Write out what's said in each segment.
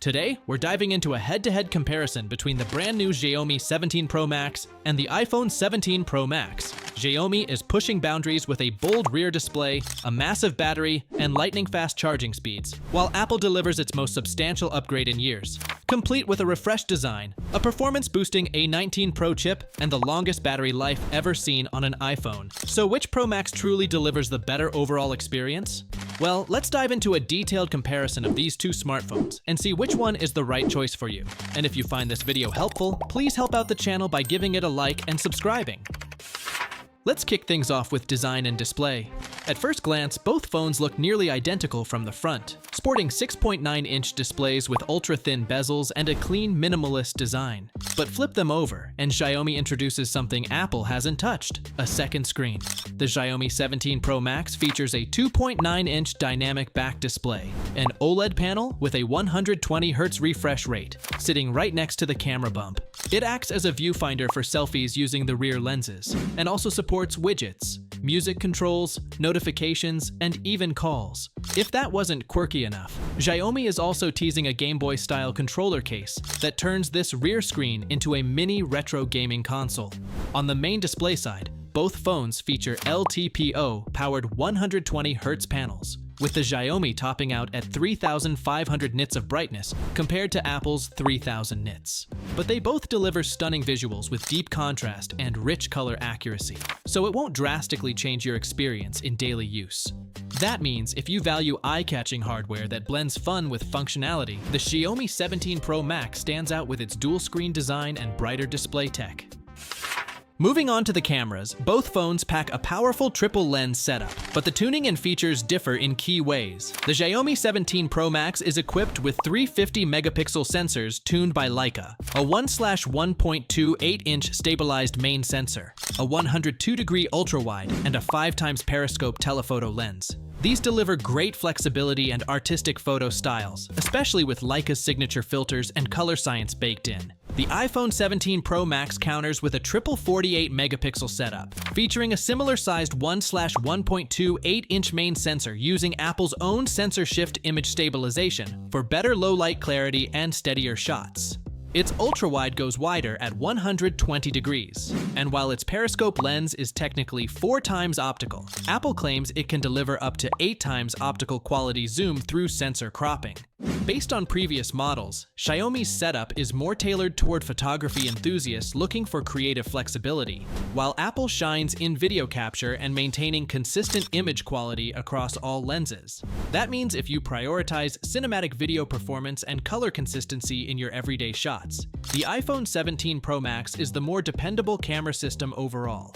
Today, we're diving into a head-to-head comparison between the brand new Xiaomi 17 Pro Max and the iPhone 17 Pro Max. Xiaomi is pushing boundaries with a bold rear display, a massive battery, and lightning-fast charging speeds, while Apple delivers its most substantial upgrade in years, complete with a refreshed design, a performance-boosting A19 Pro chip, and the longest battery life ever seen on an iPhone. So which Pro Max truly delivers the better overall experience? Well, let's dive into a detailed comparison of these two smartphones and see which one is the right choice for you. And if you find this video helpful, please help out the channel by giving it a like and subscribing. Let's kick things off with design and display. At first glance, both phones look nearly identical from the front, sporting 6.9-inch displays with ultra-thin bezels and a clean, minimalist design. But flip them over, and Xiaomi introduces something Apple hasn't touched: a second screen. The Xiaomi 17 Pro Max features a 2.9-inch dynamic back display, an OLED panel with a 120Hz refresh rate, sitting right next to the camera bump. It acts as a viewfinder for selfies using the rear lenses, and also supports widgets, music controls, notifications, and even calls. If that wasn't quirky enough, Xiaomi is also teasing a Game Boy-style controller case that turns this rear screen into a mini retro gaming console. On the main display side, both phones feature LTPO-powered 120Hz panels, with the Xiaomi topping out at 3,500 nits of brightness compared to Apple's 3,000 nits. But they both deliver stunning visuals with deep contrast and rich color accuracy, so it won't drastically change your experience in daily use. That means if you value eye-catching hardware that blends fun with functionality, the Xiaomi 17 Pro Max stands out with its dual-screen design and brighter display tech. Moving on to the cameras, both phones pack a powerful triple lens setup, but the tuning and features differ in key ways. The Xiaomi 17 Pro Max is equipped with 350-megapixel sensors tuned by Leica, a 1/1.28-inch stabilized main sensor, a 102-degree ultra-wide, and a 5x periscope telephoto lens. These deliver great flexibility and artistic photo styles, especially with Leica's signature filters and color science baked in. The iPhone 17 Pro Max counters with a triple 48-megapixel setup, featuring a similar-sized 1/1.28-inch main sensor using Apple's own sensor shift image stabilization for better low-light clarity and steadier shots. Its ultra-wide goes wider at 120 degrees, and while its periscope lens is technically 4 times optical, Apple claims it can deliver up to 8 times optical quality zoom through sensor cropping. Based on previous models, Xiaomi's setup is more tailored toward photography enthusiasts looking for creative flexibility, while Apple shines in video capture and maintaining consistent image quality across all lenses. That means if you prioritize cinematic video performance and color consistency in your everyday shots, the iPhone 17 Pro Max is the more dependable camera system overall.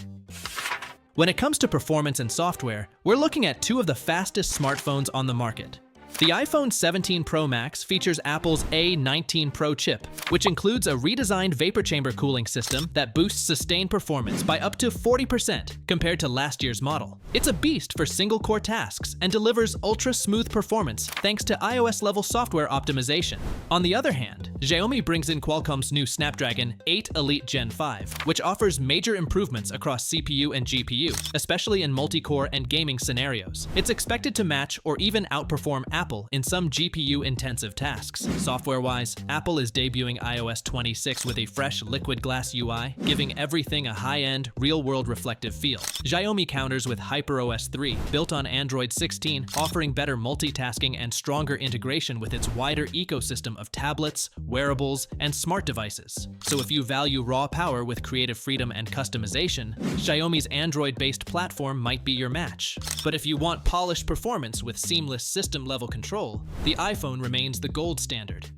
When it comes to performance and software, we're looking at two of the fastest smartphones on the market. The iPhone 17 Pro Max features Apple's A19 Pro chip, which includes a redesigned vapor chamber cooling system that boosts sustained performance by up to 40% compared to last year's model. It's a beast for single-core tasks and delivers ultra-smooth performance thanks to iOS-level software optimization. On the other hand, Xiaomi brings in Qualcomm's new Snapdragon 8 Elite Gen 5, which offers major improvements across CPU and GPU, especially in multi-core and gaming scenarios. It's expected to match or even outperform Apple in some GPU-intensive tasks. Software-wise, Apple is debuting iOS 26 with a fresh liquid glass UI, giving everything a high-end, real-world reflective feel. Xiaomi counters with HyperOS 3, built on Android 16, offering better multitasking and stronger integration with its wider ecosystem of tablets, wearables, and smart devices. So if you value raw power with creative freedom and customization, Xiaomi's Android-based platform might be your match. But if you want polished performance with seamless system-level control, the iPhone remains the gold standard.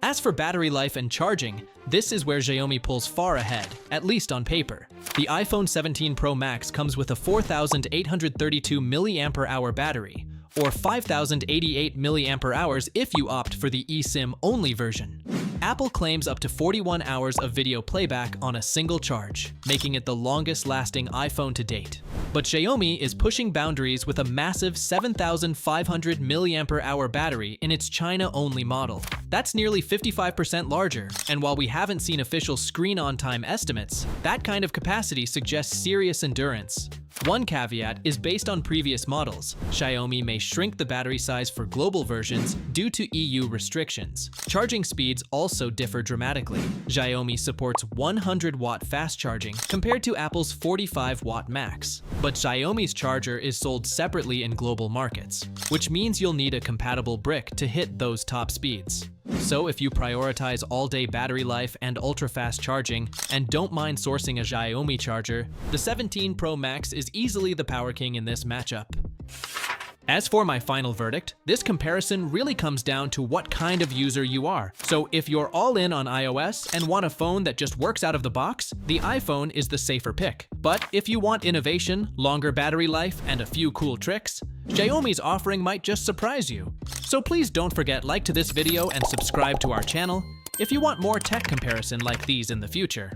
As for battery life and charging, this is where Xiaomi pulls far ahead, at least on paper. The iPhone 17 Pro Max comes with a 4,832 mAh battery, or 5,088 mAh if you opt for the eSIM-only version. Apple claims up to 41 hours of video playback on a single charge, making it the longest-lasting iPhone to date. But Xiaomi is pushing boundaries with a massive 7,500 mAh battery in its China-only model. That's nearly 55% larger, and while we haven't seen official screen-on-time estimates, that kind of capacity suggests serious endurance. One caveat is based on previous models. Xiaomi may shrink the battery size for global versions due to EU restrictions. Charging speeds also differ dramatically. Xiaomi supports 100-watt fast charging compared to Apple's 45-watt max. But Xiaomi's charger is sold separately in global markets, which means you'll need a compatible brick to hit those top speeds. So if you prioritize all-day battery life and ultra-fast charging and don't mind sourcing a Xiaomi charger, the 17 Pro Max is easily the power king in this matchup. As for my final verdict, this comparison really comes down to what kind of user you are. So if you're all in on iOS and want a phone that just works out of the box, the iPhone is the safer pick. But if you want innovation, longer battery life, and a few cool tricks, Xiaomi's offering might just surprise you. So please don't forget to like this video and subscribe to our channel if you want more tech comparison like these in the future.